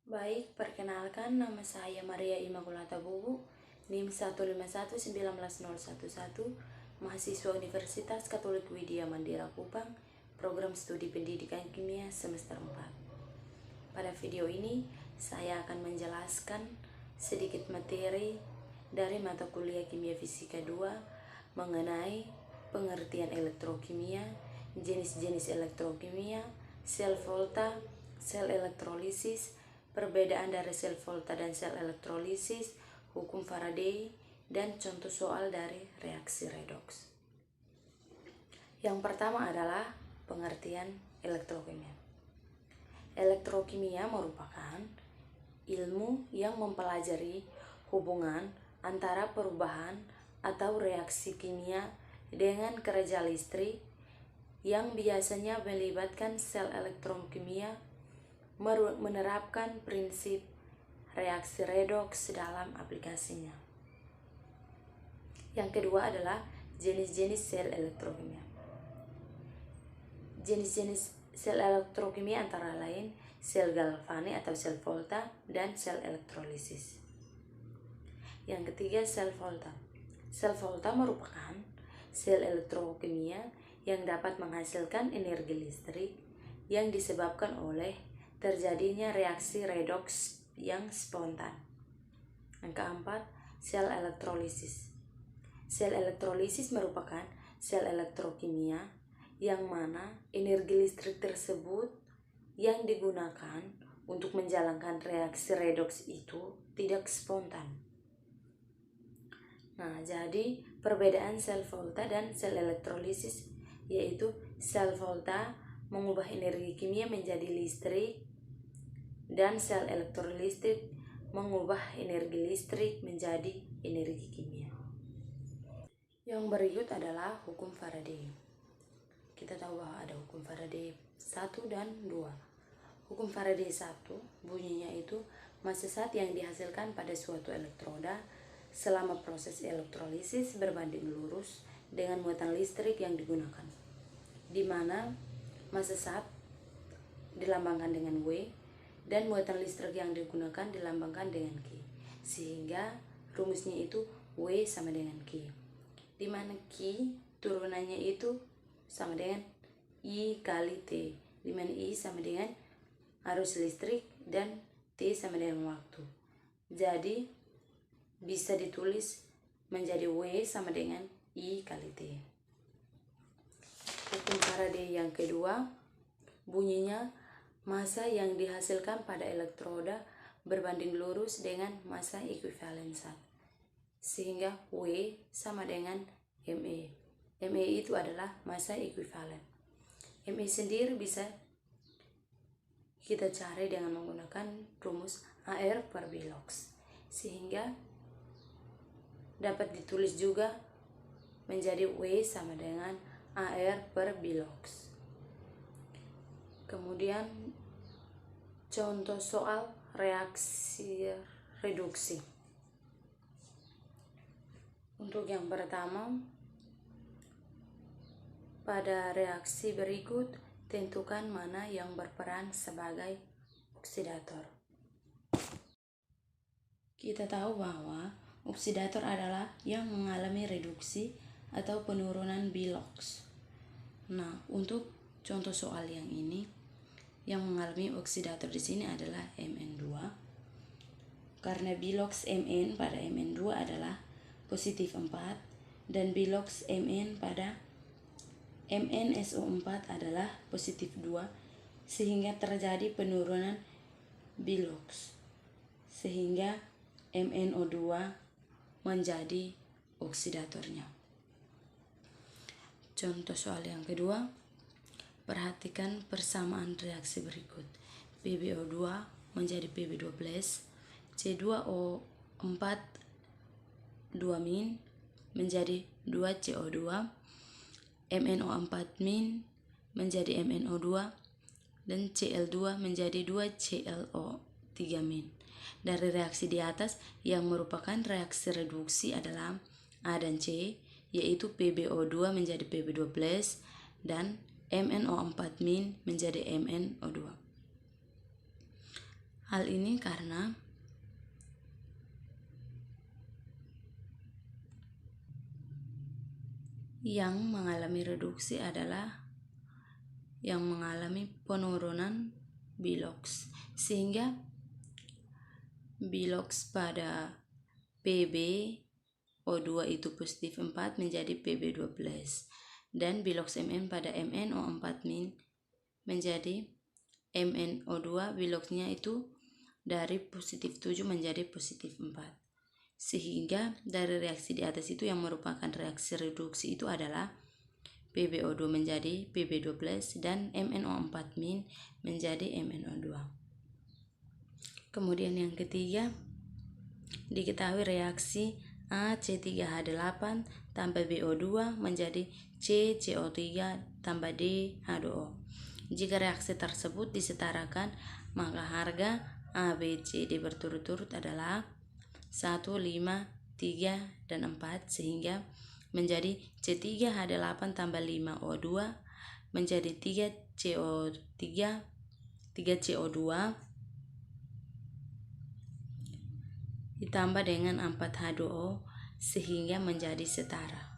Baik, perkenalkan nama saya Maria Immaculata Bubu, NIM 151190111, mahasiswa Universitas Katolik Widya Mandira Kupang, program studi pendidikan kimia semester 4. Pada video ini, saya akan menjelaskan sedikit materi dari mata kuliah Kimia Fisika 2 mengenai pengertian elektrokimia, jenis-jenis elektrokimia, sel volta, sel elektrolisis, perbedaan dari sel volta dan sel elektrolisis, hukum Faraday, dan contoh soal dari reaksi redoks. Yang pertama adalah pengertian elektrokimia. Elektrokimia merupakan ilmu yang mempelajari hubungan antara perubahan atau reaksi kimia dengan kerja listrik yang biasanya melibatkan sel elektrokimia, menerapkan prinsip reaksi redoks dalam aplikasinya. Yang kedua adalah jenis-jenis sel elektrokimia. Jenis-jenis sel elektrokimia antara lain sel galvani atau sel volta dan sel elektrolisis. Yang ketiga, sel volta. Sel volta merupakan sel elektrokimia yang dapat menghasilkan energi listrik yang disebabkan oleh terjadinya reaksi redoks yang spontan. Yang keempat, sel elektrolisis. Sel elektrolisis merupakan sel elektrokimia yang mana energi listrik tersebut yang digunakan untuk menjalankan reaksi redoks itu tidak spontan. Nah, jadi perbedaan sel volta dan sel elektrolisis yaitu sel volta mengubah energi kimia menjadi listrik dan sel elektrolisis mengubah energi listrik menjadi energi kimia. Yang berikut adalah hukum Faraday. Kita tahu bahwa ada hukum Faraday 1 dan 2. Hukum Faraday 1 bunyinya itu massa zat yang dihasilkan pada suatu elektroda selama proses elektrolisis berbanding lurus dengan muatan listrik yang digunakan, di mana massa zat dilambangkan dengan W dan muatan listrik yang digunakan dilambangkan dengan Q, sehingga rumusnya itu W sama dengan Q, di mana Q turunannya itu sama dengan I kali T, di mana I sama dengan arus listrik dan T sama dengan waktu. Jadi bisa ditulis menjadi W sama dengan I kali T. Hukum Faraday yang kedua bunyinya massa yang dihasilkan pada elektroda berbanding lurus dengan massa ekuivalen zat, sehingga W sama dengan ME. ME itu adalah massa ekuivalen. ME sendiri bisa kita cari dengan menggunakan rumus AR per Bilox, sehingga dapat ditulis juga menjadi W sama dengan AR per Bilox. Kemudian contoh soal reaksi reduksi. Untuk yang pertama, pada reaksi berikut tentukan mana yang berperan sebagai oksidator. Kita tahu bahwa oksidator adalah yang mengalami reduksi atau penurunan Bilox. Nah, untuk contoh soal yang ini, yang mengalami oksidator di sini adalah Mn2. Karena Bilox Mn pada Mn2 adalah positif 4 dan Bilox Mn pada MnSO4 adalah positif 2, sehingga terjadi penurunan Bilox, sehingga MnO2 menjadi oksidatornya. Contoh soal yang kedua, perhatikan persamaan reaksi berikut. PbO2 menjadi Pb12, C2O4 2- menjadi 2CO2, MnO4- menjadi MnO2, dan Cl2 menjadi 2ClO3-. Dari reaksi di atas yang merupakan reaksi reduksi adalah A dan C, yaitu PbO2 menjadi Pb12 dan MnO4- menjadi MnO2. Hal ini karena yang mengalami reduksi adalah yang mengalami penurunan Bilox, sehingga Bilox pada PbO2 itu positif 4 menjadi Pb12, dan Bilox Mn pada MnO4 menjadi MnO2, Biloxnya itu dari positif 7 menjadi positif 4. Sehingga dari reaksi di atas itu yang merupakan reaksi reduksi itu adalah PbO2 menjadi Pb12 dan MnO4 menjadi MnO2. Kemudian yang ketiga, diketahui reaksi AC3H8 tambah BO2 menjadi CCO3 tambah DH2O. Jika reaksi tersebut disetarakan, maka harga A, B, C, D berturut-turut adalah 1, 5, 3, dan 4, sehingga menjadi C3H8 tambah 5O2 menjadi 3CO2 ditambah dengan 4H2O sehingga menjadi setara.